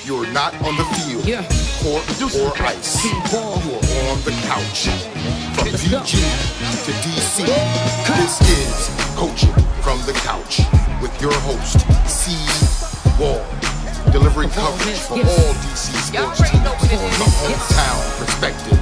You're not on the field, court or ice. CWall. You are on the couch. From PG to DC, this is Coaching from the Couch with your host, CWall. Delivering coverage for all DC sports teams from the hometown perspective.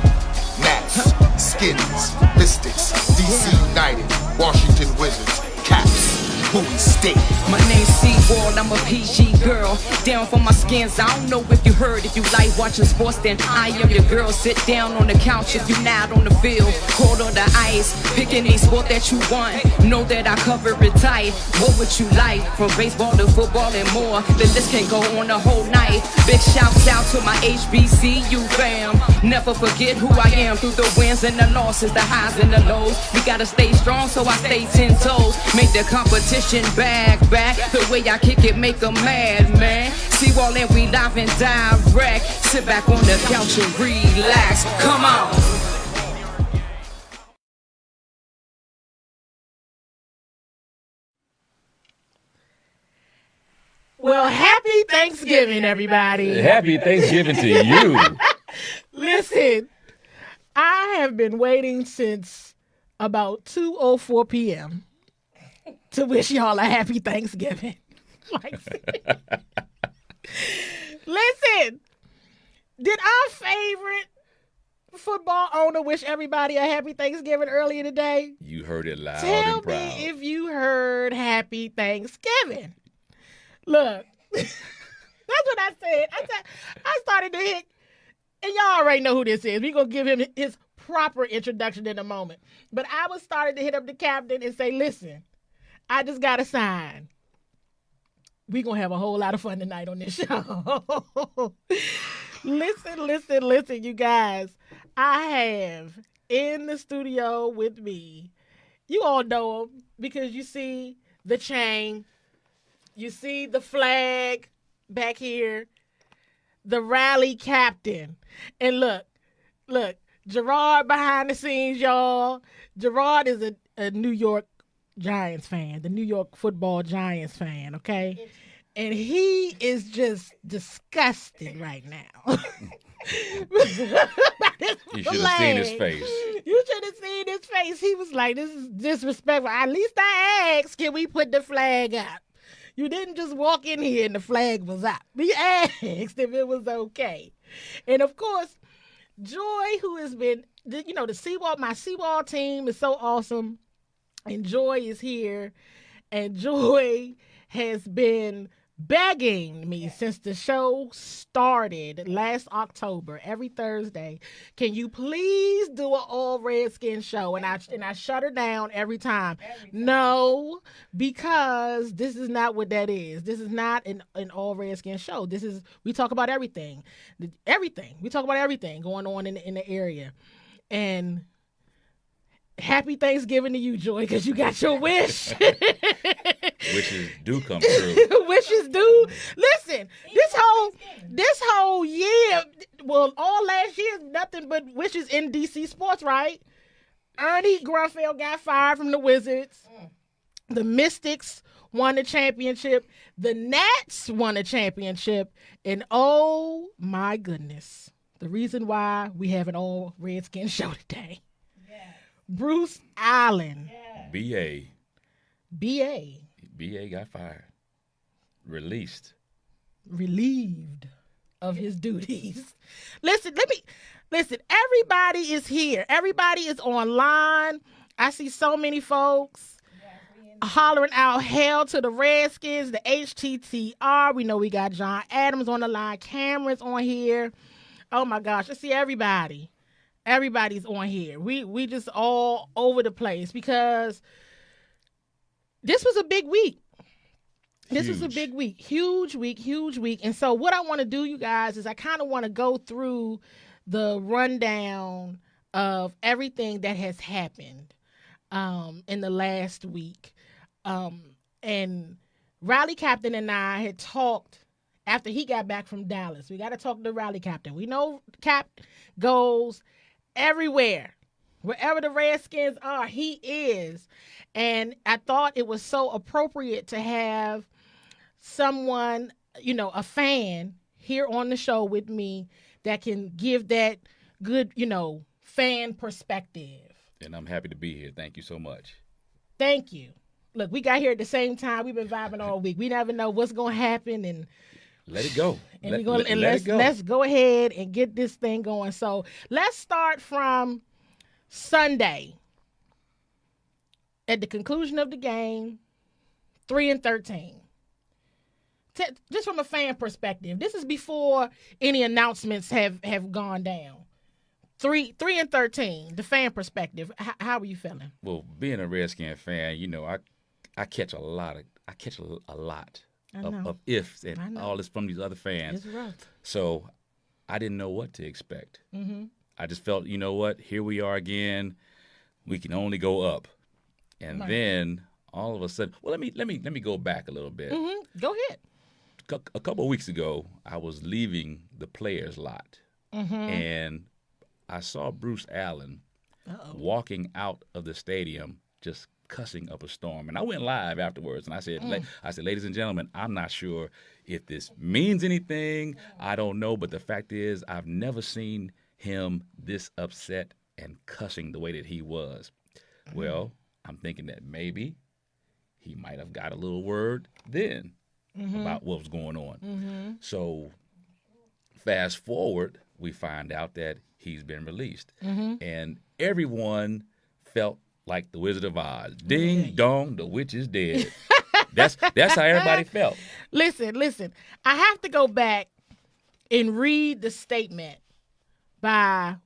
Nats, Skins, Mystics, DC United, Washington Wizards, Caps, Bowie State. My name's CWall, I'm a PG girl. Down for my skins, I don't know if you heard. If you like watching sports, then I am your girl. Sit down on the couch if you not on the field. Cold on the ice, pick any sport that you want. Know that I cover it tight. What would you like? From baseball to football and more. The list can go on the whole night. Big shouts out to my HBCU fam. Never forget who I am through the wins and the losses, the highs and the lows. We gotta stay strong, so I stay 10 toes. Make the competition back. The way I kick it, make them mad, man. CWall and we live and direct. Sit back on the couch and relax. Come on. Well, happy Thanksgiving, everybody. Happy Thanksgiving to you. Listen, I have been waiting since about 2:04 p.m. to wish y'all a happy Thanksgiving. Listen, did our favorite football owner wish everybody a happy Thanksgiving earlier today? You heard it loud Tell and proud. me if you heard happy Thanksgiving. Look, that's what I said. I started to hit, and y'all already know who this is. We're going to give him his proper introduction in a moment. But I was starting to hit up the captain and say, listen, I just got a sign. We're going to have a whole lot of fun tonight on this show. Listen, you guys. I have in the studio with me, you all know him because you see the chain. You see the flag back here, the rally captain. And look, Gerard behind the scenes, y'all. Gerard is a New York Giants fan, the New York football Giants fan, okay? And he is just disgusted right now. You should have seen his face. You should have seen his face. He was like, this is disrespectful. At least I asked, can we put the flag up? You didn't just walk in here and the flag was up. We asked if it was okay. And of course, Joy, who has been, the CWall, my CWall team is so awesome. And Joy is here. And Joy has been begging me since the show started last October, every Thursday, can you please do an all Redskin show? And I shut her down every time. No, because this is not what that is. This is not an all Redskin show. We talk about everything. We talk about everything going on in the area. And happy Thanksgiving to you, Joy, because you got your wish. Wishes do come true. Wishes do. Listen, this whole year, well, all last year, nothing but wishes in DC sports, right? Ernie Grunfeld got fired from the Wizards. The Mystics won the championship. The Nats won the championship. And oh my goodness, the reason why we have an all Redskin show today. Bruce Allen. B.A. B.A. got fired. Relieved of his duties. Listen, everybody is here. Everybody is online. I see so many folks hollering out hell to the Redskins, the HTTR. We know we got John Adams on the line. Cameron's on here. Oh my gosh, I see everybody. Everybody's on here. We just all over the place because this was a big week. This was a big week. Huge week. And so what I want to do, you guys, is I kind of want to go through the rundown of everything that has happened in the last week. And Rally Captain and I had talked after he got back from Dallas. We got to talk to Rally Captain. We know Cap goes everywhere. Wherever the Redskins are, he is. And I thought it was so appropriate to have someone, a fan here on the show with me that can give that good, fan perspective. And I'm happy to be here. Thank you so much. Thank you. Look, we got here at the same time. We've been vibing all week. We never know what's going to happen, and let it go. And Let let's go ahead and get this thing going. So let's start from Sunday. At the conclusion of the game, 3-13. Just from a fan perspective, this is before any announcements have gone down. 3-13. The fan perspective. How are you feeling? Well, being a Redskin fan, I catch a lot of ifs and all this from these other fans. It's rough. So I didn't know what to expect. Mm-hmm. I just felt, you know what? Here we are again. We can only go up. And then all of a sudden, well, let me go back a little bit. Mm-hmm. Go ahead. A couple of weeks ago, I was leaving the players' lot, and I saw Bruce Allen walking out of the stadium just cussing up a storm. And I went live afterwards, and I said, ladies and gentlemen, I'm not sure if this means anything. I don't know, but the fact is I've never seen him this upset and cussing the way that he was. Well, I'm thinking that maybe he might have got a little word then about what was going on. So fast forward, we find out that he's been released. And everyone felt like the Wizard of Oz. Ding dong, the witch is dead. That's how everybody felt. Listen. I have to go back and read the statement by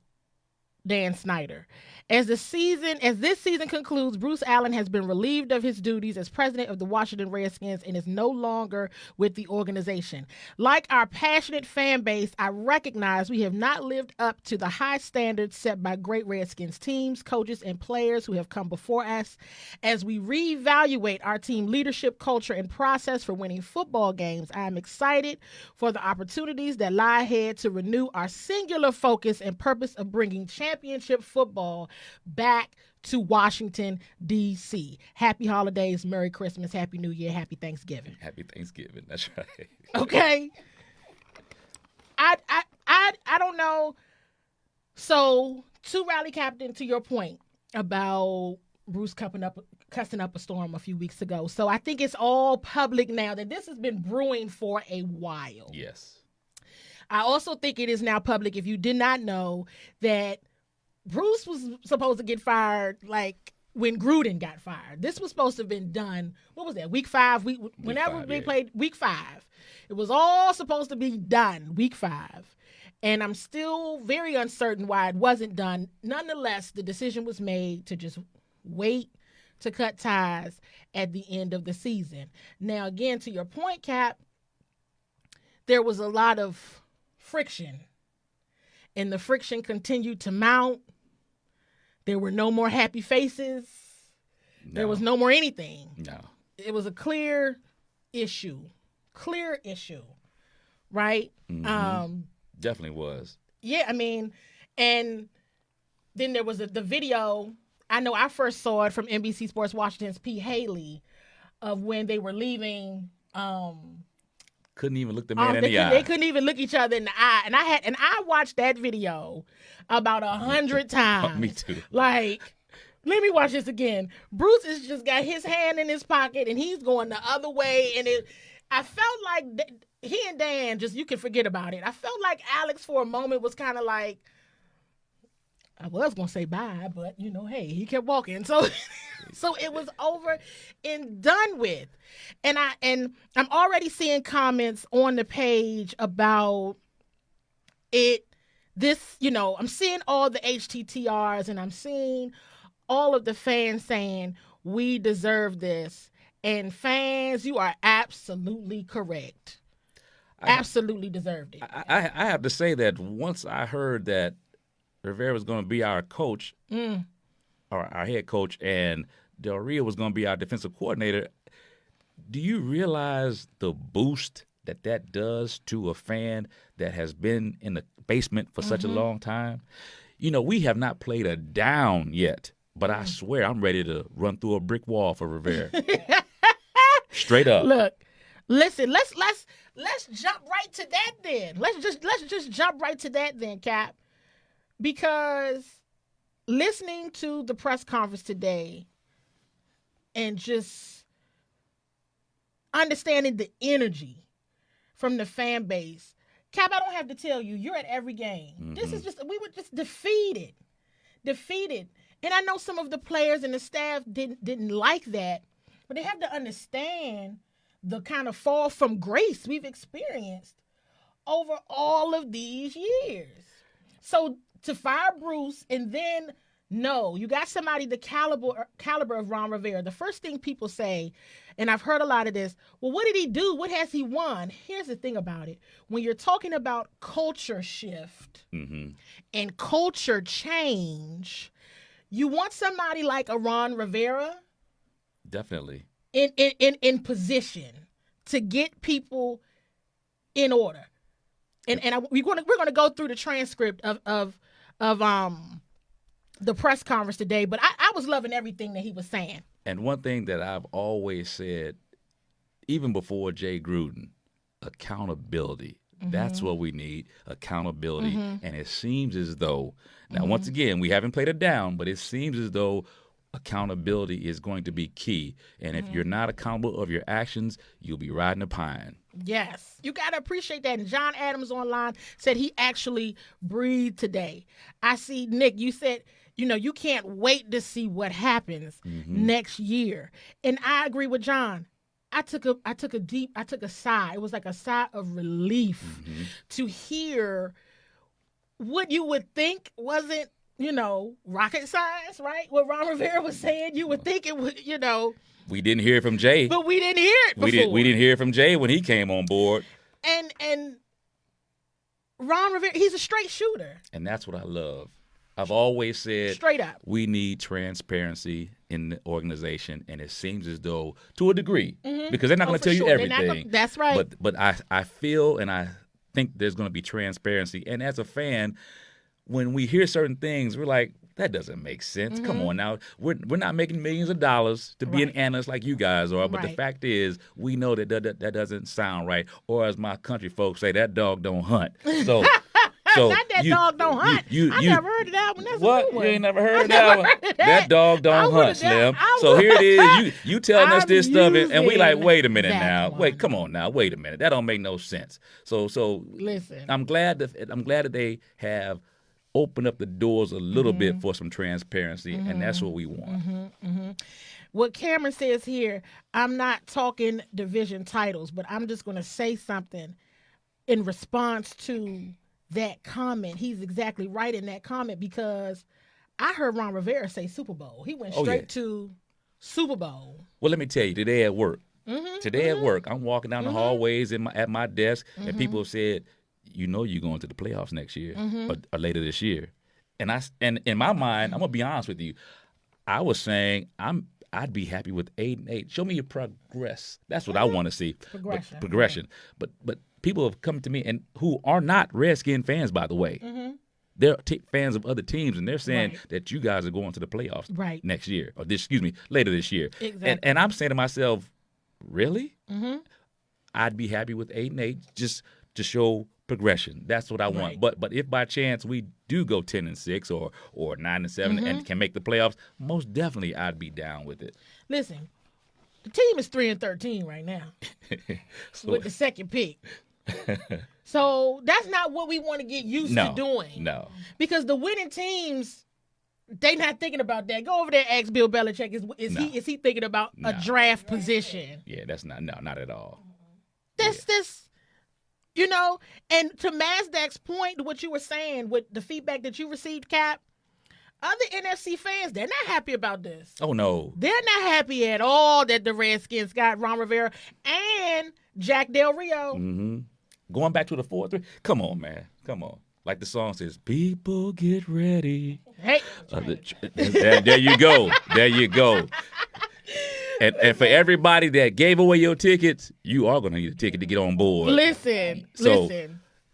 Dan Snyder. As this season concludes, Bruce Allen has been relieved of his duties as president of the Washington Redskins and is no longer with the organization. Like our passionate fan base, I recognize we have not lived up to the high standards set by great Redskins teams, coaches, and players who have come before us. As we reevaluate our team leadership, culture, and process for winning football games, I am excited for the opportunities that lie ahead to renew our singular focus and purpose of bringing championship football back to Washington, D.C. Happy holidays, Merry Christmas, Happy New Year, Happy Thanksgiving. Happy Thanksgiving. That's right. Okay. I don't know. So, to Rally Captain, to your point about Bruce cussing up a storm a few weeks ago. So, I think it's all public now that this has been brewing for a while. Yes. I also think it is now public, if you did not know, that Bruce was supposed to get fired like when Gruden got fired. This was supposed to have been done, what was that, week 5? Whenever they played week 5. It was all supposed to be done week 5. And I'm still very uncertain why it wasn't done. Nonetheless, the decision was made to just wait to cut ties at the end of the season. Now, again, to your point, Cap, there was a lot of friction. And the friction continued to mount. There were no more happy faces. No. There was no more anything. No. It was a clear issue, right? Mm-hmm. Definitely was. Yeah, I mean, and then there was the video. I know I first saw it from NBC Sports Washington's P. Haley of when they were leaving. Couldn't even look the man in the eye. They couldn't even look each other in the eye. And I watched that video about 100 times. Me too. Like, let me watch this again. Bruce has just got his hand in his pocket and he's going the other way. And I felt like he and Dan, just, you can forget about it. I felt like Alex for a moment was kind of like, I was going to say bye, but, hey, he kept walking. So it was over and done with. And I'm already seeing comments on the page about it. I'm seeing all the HTTRs and I'm seeing all of the fans saying, we deserve this. And fans, you are absolutely correct. Absolutely deserved it. I have to say that once I heard that Rivera was going to be our coach, or our head coach, and Del Rio was going to be our defensive coordinator, do you realize the boost that does to a fan that has been in the basement for such a long time? We have not played a down yet, but I swear I'm ready to run through a brick wall for Rivera. Straight up. Look, Listen, let's jump right to that then. Let's just jump right to that then, Cap. Because listening to the press conference today and just understanding the energy from the fan base, Cap, I don't have to tell you, you're at every game. Mm-hmm. This is just, we were just defeated. And I know some of the players and the staff didn't like that, but they have to understand the kind of fall from grace we've experienced over all of these years. So to fire Bruce and then, no, you got somebody the caliber of Ron Rivera. The first thing people say, and I've heard a lot of this, well, what did he do? What has he won? Here's the thing about it. When you're talking about culture shift and culture change, you want somebody like a Ron Rivera. Definitely. In position to get people in order. And we're going to go through the transcript of the press conference today, but I was loving everything that he was saying. And one thing that I've always said, even before Jay Gruden, accountability. That's what we need, accountability. And it seems as though, now once again, we haven't played it down, but it seems as though accountability is going to be key. And if you're not accountable of your actions, you'll be riding a pine. Yes, you got to appreciate that. And John Adams online said he actually breathed today. I see, Nick, you said, you can't wait to see what happens next year. And I agree with John. I took a sigh. It was like a sigh of relief to hear what you would think wasn't, rocket science, right? What Ron Rivera was saying, you would think it would, We didn't hear from Jay. But we didn't hear it before. We didn't hear from Jay when he came on board. And Ron Rivera, he's a straight shooter. And that's what I love. I've always said, straight up, we need transparency in the organization, and it seems as though, to a degree, because they're not going to tell you everything. That's right. But I feel and I think there's going to be transparency. And as a fan, when we hear certain things, we're like, that doesn't make sense. Come on now. We're not making millions of dollars to be an analyst like you guys are. But the fact is, we know that doesn't sound right. Or as my country folks say, that dog don't hunt. So not that dog don't hunt. I never heard of that one. That's what? A new one. You ain't never heard of that one? That dog don't hunt, Slim. So here it is. You telling us this stuff, and we like, wait a minute now. Wait, come on now. Wait a minute. That don't make no sense. So listen. I'm glad that they have opened up the doors a little bit for some transparency, and that's what we want. What Cameron says here, I'm not talking division titles, but I'm just going to say something in response to that comment. He's exactly right in that comment, because I heard Ron Rivera say Super Bowl. He went straight to Super Bowl. Well, let me tell you, today at work, at work, I'm walking down the hallways at my desk, and people have said, you're going to the playoffs next year or later this year. And in my mind, I'm going to be honest with you, I was saying I'd be happy with 8-8. Show me your progress. That's what I want to see. Progression. But people have come to me and who are not Redskin fans, by the way. They're fans of other teams, and they're saying that you guys are going to the playoffs next year, or later this year. Exactly. And I'm saying to myself, really? I'd be happy with 8-8 just to show progression. That's what I want. But if by chance we do go 10-6 or 9-7 and can make the playoffs, most definitely I'd be down with it. Listen, the team is 3-13 right now with the second pick. So that's not what we want to get used to doing. No. Because the winning teams, they not thinking about that. Go over there and ask Bill Belichick, is he thinking about a draft position? Yeah, that's not at all. This and to Mazdak's point, what you were saying with the feedback that you received, Cap, other NFC fans, they're not happy about this. Oh, no. They're not happy at all that the Redskins got Ron Rivera and Jack Del Rio. Going back to the 4-3, come on, man. Come on. Like the song says, people get ready. Hey. There you go. There you go. And for everybody that gave away your tickets, you are going to need a ticket to get on board. Listen.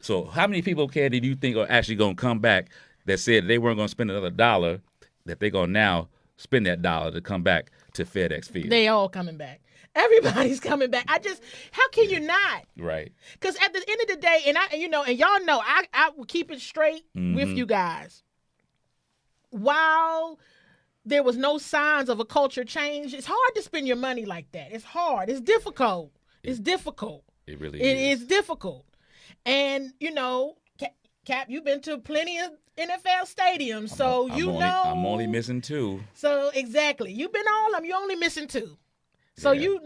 So how many people, Candy, do you think are actually going to come back that said they weren't going to spend another $1, that they're going to now spend that $1 to come back to FedEx Field? They all coming back. Everybody's coming back. How can you not? Right. Because at the end of the day, and y'all know, I will keep it straight with you guys. While there was no signs of a culture change, it's hard to spend your money like that. It's hard. It's difficult. It's difficult. It really It is. is difficult. And, Cap, you've been to plenty of NFL stadiums, so I'm only missing 2. So, exactly. You've been all of them. You're only missing 2. So, Yeah.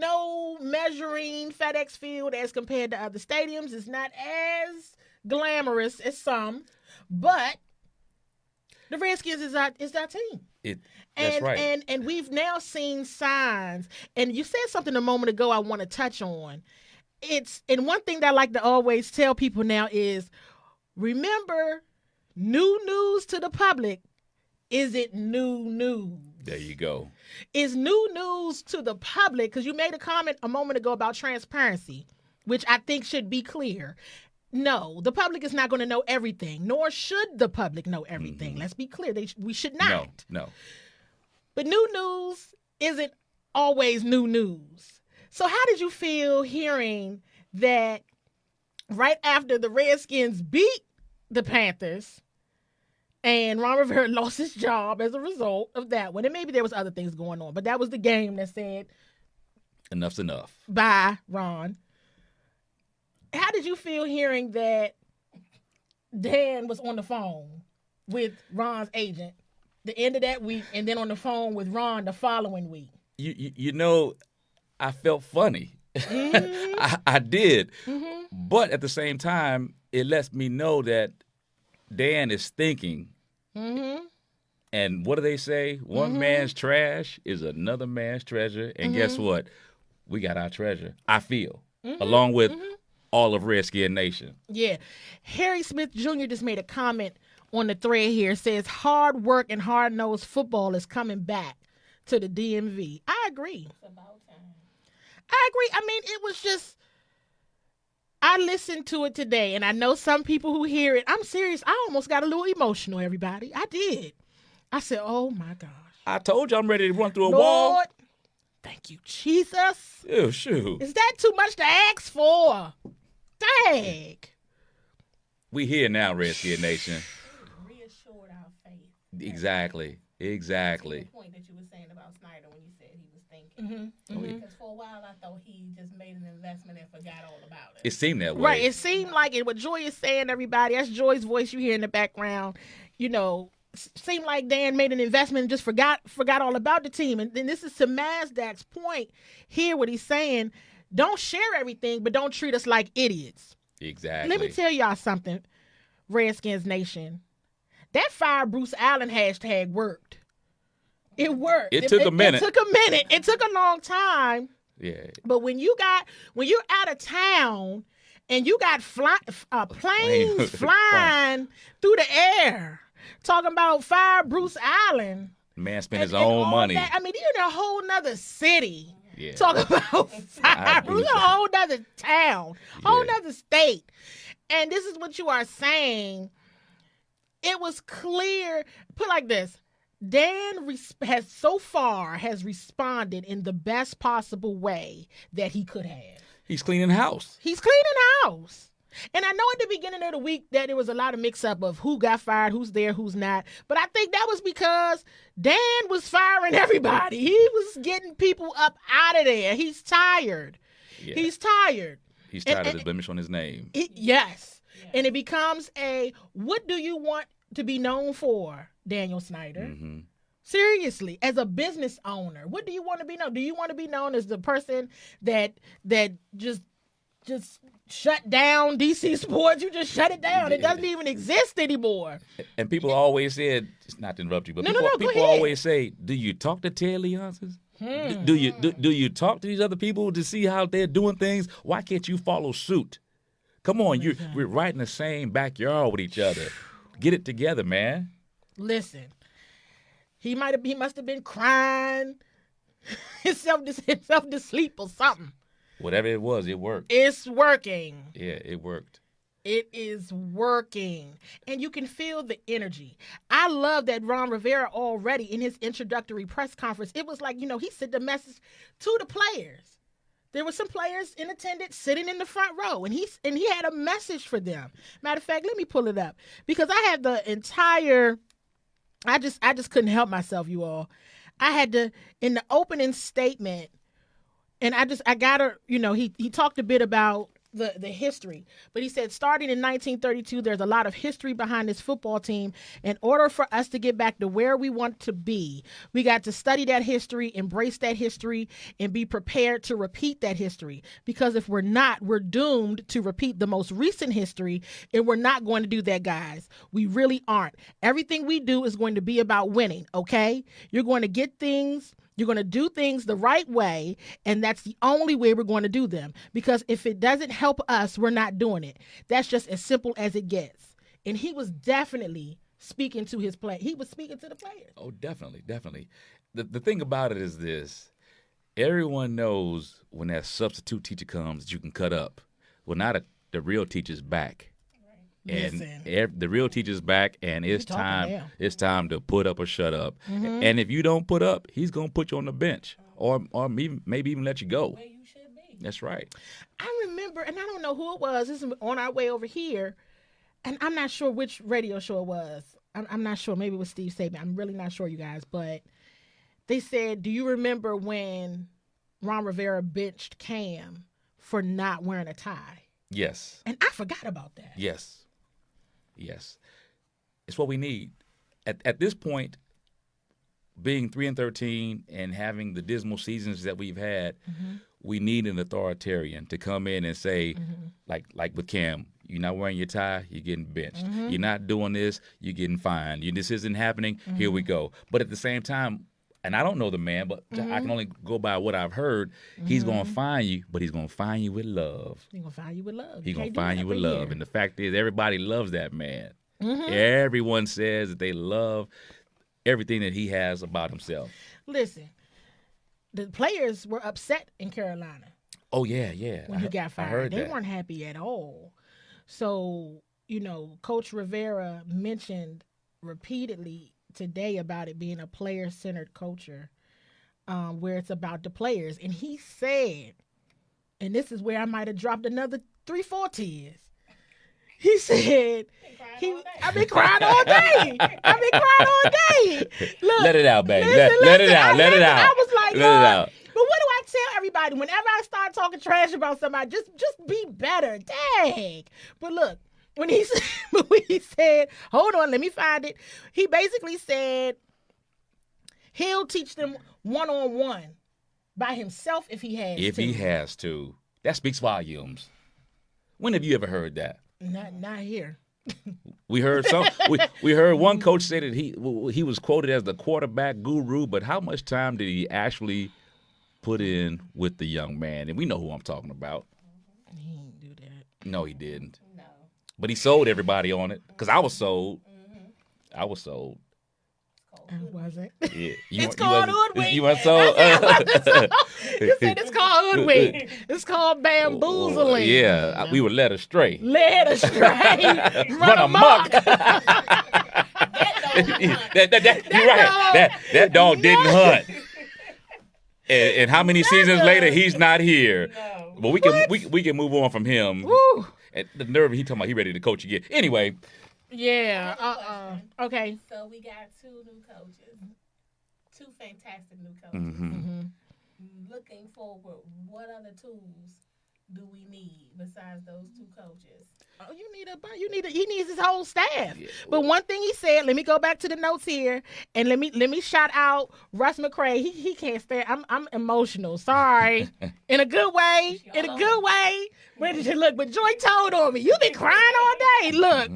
measuring FedEx Field as compared to other stadiums is not as glamorous as some, but the Redskins is our team. That's right. And we've now seen signs. And you said something a moment ago I want to touch on. And one thing that I like to always tell people now is, remember, new news to the public isn't new news. There you go. It's new news to the public, because you made a comment a moment ago about transparency, which I think should be clear. No, the public is not going to know everything, nor should the public know everything. Let's be clear. We should not. No. But new news isn't always new news. So how did you feel hearing that right after the Redskins beat the Panthers and Ron Rivera lost his job as a result of that one? And maybe there was other things going on, but that was the game that said, enough's enough. bye, Ron. How did you feel hearing that Dan was on the phone with Ron's agent the end of that week, and then on the phone with Ron the following week? I felt funny. I did. But at the same time, it lets me know that Dan is thinking. And what do they say? One man's trash is another man's treasure. And guess what? We got our treasure, I feel, along with all of Redskin Nation. Yeah. Harry Smith Jr. just made a comment on the thread here. Says hard work and hard-nosed football is coming back to the DMV. I agree. It's about time. I agree. I mean, it was just, I listened to it today, and I know some people who hear it, I'm serious, I almost got a little emotional, everybody. I did. I said, oh my gosh. I told you I'm ready to run through a Lord, wall. thank you, Jesus. Oh, shoot. Is that too much to ask for? Dang. We here now, Redskin Nation. Reassured our faith. Exactly. The point that you were saying about Snyder when you said he was thinking. Because for a while I thought he just made an investment and forgot all about it. It seemed that way. Right. It seemed like it. What Joy is saying, everybody, that's Joy's voice you hear in the background. Seemed like Dan made an investment and just forgot all about the team. And then this is to Mazdak's point. Hear what he's saying. Don't share everything, but don't treat us like idiots. Exactly. Let me tell y'all something, Redskins Nation. That Fire Bruce Allen hashtag worked. It worked. It took a minute. It took a minute. It took a long time. Yeah. But when you're out of town and you got planes flying through the air, talking about Fire Bruce Allen. Man spent his own money. That, I mean, you're in a whole nother city. Yeah. Talking about Fire Bruce, a whole nother town, whole nother state. And this is what you are saying. It was clear. Put like this. Dan has responded in the best possible way that he could have. He's cleaning house. And I know at the beginning of the week that there was a lot of mix-up of who got fired, who's there, who's not. But I think that was because Dan was firing everybody. He was getting people up out of there. He's tired. Yeah. He's tired. He's tired of the blemish on his name. Yes. And it becomes what do you want to be known for, Daniel Snyder? Seriously, as a business owner, what do you want to be known? Do you want to be known as the person that just shut down DC Sports? You just shut it down. It doesn't even exist anymore. And people always said, just not to interrupt you, but people always say, do you talk to Ted Leonsis? Do you talk to these other people to see how they're doing things? Why can't you follow suit? Come on, we're right in the same backyard with each other. Get it together, man. Listen, he must have been crying himself to sleep or something. Whatever it was, it worked. It's working. Yeah, it worked. It is working. And you can feel the energy. I love that Ron Rivera already in his introductory press conference, it was like, he sent the message to the players. there were some players in attendance sitting in the front row, and he had a message for them. Matter of fact, let me pull it up because I had the entire. I just couldn't help myself, you all. I had to in the opening statement, and I gotta, he talked a bit about the history, but he said starting in 1932, there's a lot of history behind this football team. In order for us to get back to where we want to be, we got to study that history, embrace that history, and be prepared to repeat that history. Because if we're not, we're doomed to repeat the most recent history, and we're not going to do that, guys. We really aren't. Everything we do is going to be about winning, okay? You're going to get things. You're going to do things the right way, and that's the only way we're going to do them. Because if it doesn't help us, we're not doing it. That's just as simple as it gets. And he was definitely speaking to his play. He was speaking to the players. Oh, definitely, definitely. The thing about it is this. Everyone knows when that substitute teacher comes that you can cut up. Well, now the real teacher's back. And the real teacher's back, and it's time. It's time to put up or shut up. Mm-hmm. And if you don't put up, he's gonna put you on the bench, or maybe even let you go. Where you should be. That's right. I remember, and I don't know who it was. This is on our way over here, and I'm not sure which radio show it was. I'm not sure. Maybe it was Steve Saban. I'm really not sure, you guys. But they said, "Do you remember when Ron Rivera benched Cam for not wearing a tie?" Yes. And I forgot about that. Yes. It's what we need. At this point, being 3-13 and having the dismal seasons that we've had, we need an authoritarian to come in and say, like with Cam, you're not wearing your tie, you're getting benched. You're not doing this, you're getting fined. This isn't happening, here we go. But at the same time, and I don't know the man, but I can only go by what I've heard. He's going to find you, but he's going to find you with love. He's going to find you with love. He's going to find you with love. And the fact is, everybody loves that man. Everyone says that they love everything that he has about himself. Listen, the players were upset in Carolina. Oh, yeah. When he got fired. I heard they that. Weren't happy at all. So, Coach Rivera mentioned repeatedly today about it being a player-centered culture where it's about the players. And he said, and this is where I might have dropped another 3-4 tears. He said, I've been crying all day. Look, let it out, baby. Listen, let it out. I was like, let it out. But what do I tell everybody? Whenever I start talking trash about somebody, just be better. Dang. But look, when he said, hold on, let me find it. He basically said he'll teach them one-on-one by himself if he has to. If he has to. That speaks volumes. When have you ever heard that? Not here. We heard we heard one coach say that he was quoted as the quarterback guru, but how much time did he actually put in with the young man? And we know who I'm talking about. He didn't do that. No, he didn't. No. But he sold everybody on it because I was sold. I was sold. I wasn't. Yeah. It's called hoodwink. You weren't sold? You said it's called hoodwink. It's called bamboozling. Yeah, we were led astray. Led astray. Run amok. You're right. That dog didn't hunt. And how many seasons later he's not here? No. But we can move on from him. Woo. And the nerve he talking about he ready to coach again. Anyway. Yeah. Okay. So we got 2 new coaches, 2 fantastic new coaches. Looking forward, what other tools do we need besides those 2 coaches? Oh, he needs his whole staff. Yeah. But one thing he said, let me go back to the notes here, and let me shout out Russ McCray. He can't stand. I'm emotional. Sorry, in a good way. But Joy told on me. You've been crying all day. Look,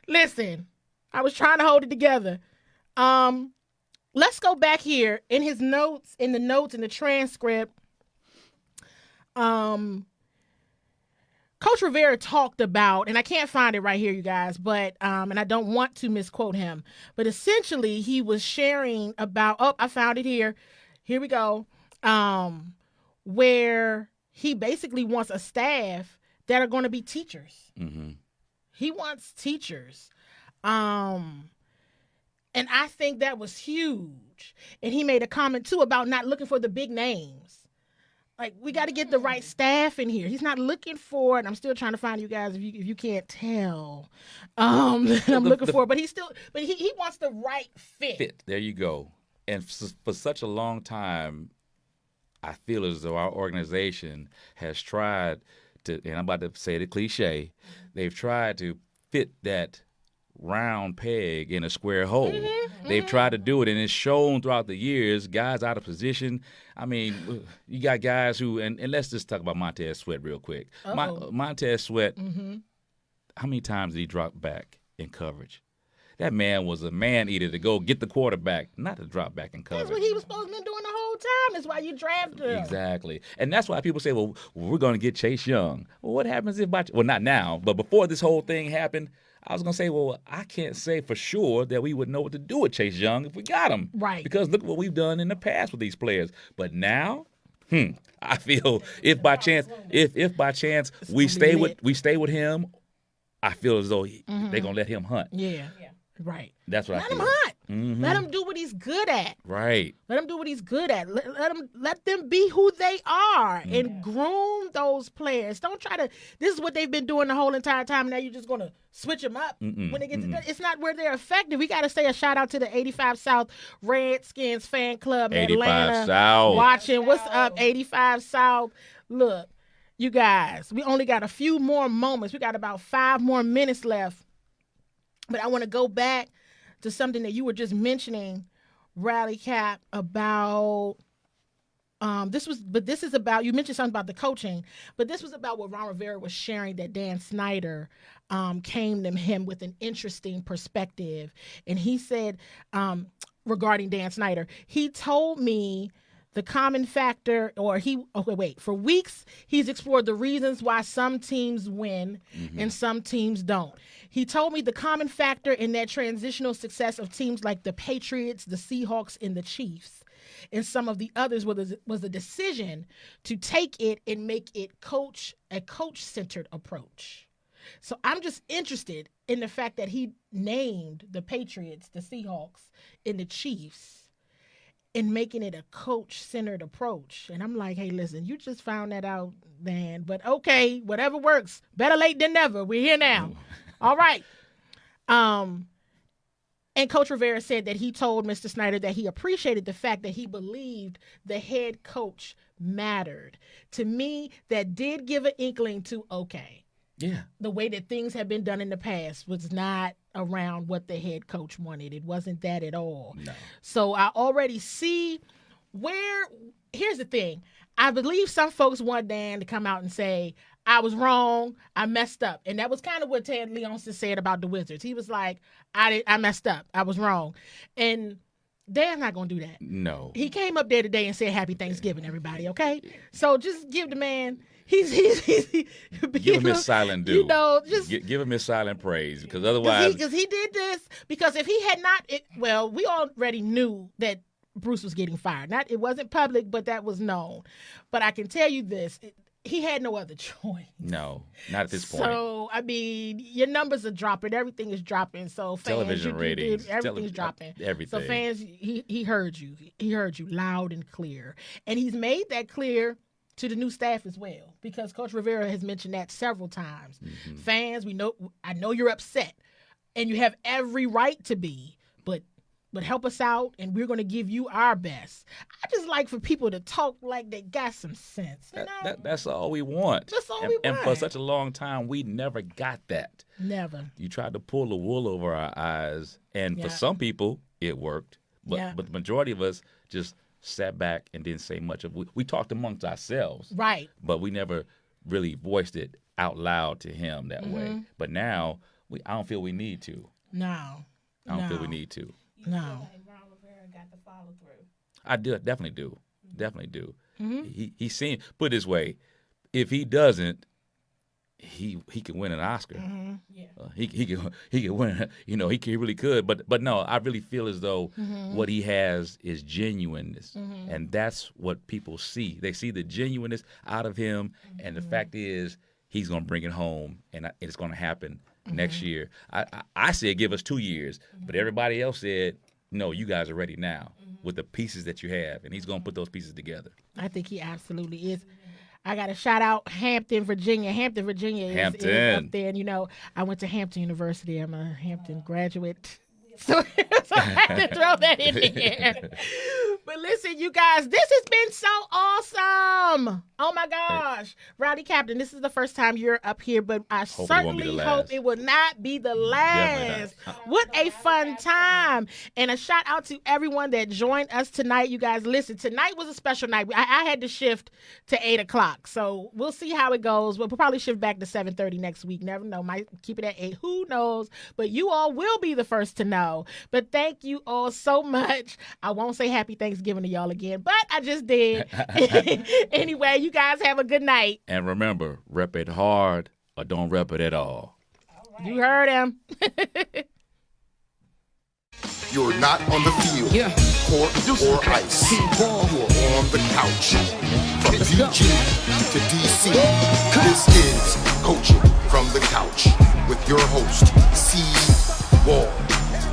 listen. I was trying to hold it together. Let's go back here in his notes, in the transcript. Coach Rivera talked about, and I can't find it right here, you guys, but, and I don't want to misquote him, but essentially he was sharing about, I found it here. Here we go. Where he basically wants a staff that are going to be teachers. Mm-hmm. He wants teachers. And I think that was huge. And he made a comment too about not looking for the big names. Like, we got to get the right staff in here. He's not looking for, and I'm still trying to find you guys if you can't tell. That I'm looking for, but he wants the right fit. There you go. And for such a long time, I feel as though our organization has tried to, and I'm about to say the cliche, they've tried to fit that round peg in a square hole. They've tried to do it, and it's shown throughout the years, guys out of position. I mean, you got guys who, and let's just talk about Montez Sweat real quick. Montez Sweat, how many times did he drop back in coverage? That man was a man-eater to go get the quarterback, not to drop back in coverage. That's what he was supposed to be doing the whole time. That's why you drafted him. Exactly. And that's why people say, well, we're going to get Chase Young. Well, what happens if, well, not now, but before this whole thing happened, I was going to say, well, I can't say for sure that we would know what to do with Chase Young if we got him. Right. Because look what we've done in the past with these players. But now, I feel if by chance we stay with him, I feel as though they're going to let him hunt. Yeah. Right. That's what I feel. Let him hunt. Let him do what he's good at. Right. Let him do what he's good at. Let them be who they are and groom those players. Don't try to. This is what they've been doing the whole entire time. Now you're just gonna switch them up when they get to. It's not where they're effective. We got to say a shout out to the 85 South Redskins fan club in 85 Atlanta. South. Watching. What's up, 85 South? Look, you guys. We only got a few more moments. We got about 5 more minutes left. But I want to go back to something that you were just mentioning, Rally Cap, about this is about, you mentioned something about the coaching, but this was about what Ron Rivera was sharing, that Dan Snyder came to him with an interesting perspective. And he said, regarding Dan Snyder, he told me the common factor, for weeks, he's explored the reasons why some teams win and some teams don't. He told me the common factor in that transitional success of teams like the Patriots, the Seahawks, and the Chiefs, and some of the others was a decision to take it and make it a coach-centered approach. So I'm just interested in the fact that he named the Patriots, the Seahawks, and the Chiefs, in making it a coach-centered approach. And I'm like, hey, listen, you just found that out, man. But okay, whatever works. Better late than never. We're here now. All right. And Coach Rivera said that he told Mr. Snyder that he appreciated the fact that he believed the head coach mattered. To me, that did give an inkling to, okay, the way that things have been done in the past was not around what the head coach wanted. It wasn't that at all. No. So I already see here's the thing. I believe some folks want Dan to come out and say, I was wrong, I messed up. And that was kind of what Ted Leonsis said about the Wizards. He was like, I messed up, I was wrong. And Dan's not going to do that. No. He came up there today and said, Happy Thanksgiving, everybody, okay? So just give the man... Give him his silent due. Give him his silent praise, because otherwise, because he did this. Because if he had not, we already knew that Bruce was getting fired. It wasn't public, but that was known. But I can tell you this: he had no other choice. No, not at this point. So I mean, your numbers are dropping. Everything is dropping. So fans, television ratings, everything's dropping. Everything. So fans, he heard you. He heard you loud and clear, and he's made that clear to the new staff as well, because Coach Rivera has mentioned that several times. Fans, I know you're upset, and you have every right to be, but help us out, and we're going to give you our best. I just like for people to talk like they got some sense. That's all we want. That's all we want. And for such a long time, we never got that. Never. You tried to pull the wool over our eyes, and for some people, it worked. But the majority of us just sat back and didn't say much. We talked amongst ourselves. Right. But we never really voiced it out loud to him that way. But now, I don't feel we need to. No. I don't feel we need to. You feel like Ron Rivera got the follow through? I definitely do. Definitely do. He seemed, put it this way, if he doesn't, he can win an Oscar. Yeah. He can win. He really could. But no, I really feel as though what he has is genuineness, and that's what people see. They see the genuineness out of him, and the fact is he's going to bring it home, and it's going to happen next year. I said give us 2 years, but everybody else said no. You guys are ready now. with the pieces that you have, and he's gonna put those pieces together. I think he absolutely is. I got to shout out Hampton, Virginia. Hampton, Virginia is up there. And, you know, I went to Hampton University. I'm a Hampton graduate. So I had to throw that in there. But listen, you guys, this has been so awesome. Oh, my gosh. Rowdy Captain, this is the first time you're up here, but I certainly hope it will not be the last. What a fun time. And a shout out to everyone that joined us tonight. You guys, listen, tonight was a special night. I had to shift to 8 o'clock. So we'll see how it goes. We'll probably shift back to 7:30 next week. Never know. Might keep it at 8. Who knows? But you all will be the first to know. But thank you all so much. I won't say happy Thanksgiving to y'all again, but I just did. Anyway, you guys have a good night. And remember, rep it hard or don't rep it at all. Right. You heard him. You're not on the field, court, or ice. CWall. You're on the couch. From PG to DC, this is Coaching from the Couch with your host, CWall.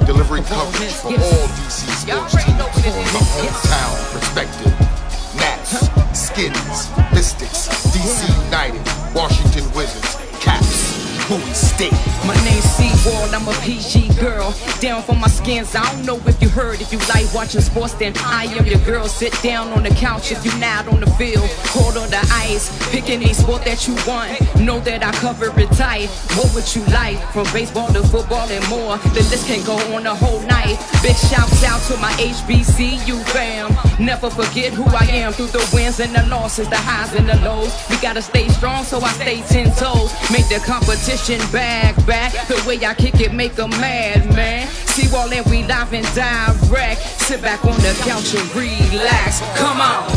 Delivering coverage for all DC sports teams from a hometown perspective. Nats, Skins, Mystics, DC United, Washington Wizards, Caps, Bowie State. My name's CWall, I'm a PG girl. Down for my skins, I don't know if you heard. If you like watching sports, then I am your girl. Sit down on the couch if you not on the field. Cold on the ice, pick any sport that you want. Know that I cover it tight. What would you like? From baseball to football and more. The list can go on the whole night. Big shouts out to my HBCU fam. Never forget who I am through the wins and the losses, the highs and the lows. We gotta stay strong, so I stay 10 toes. Make the competition back. The way I kick it, make 'em mad, man. CWall and we live and direct. Sit back on the couch and relax. Come on.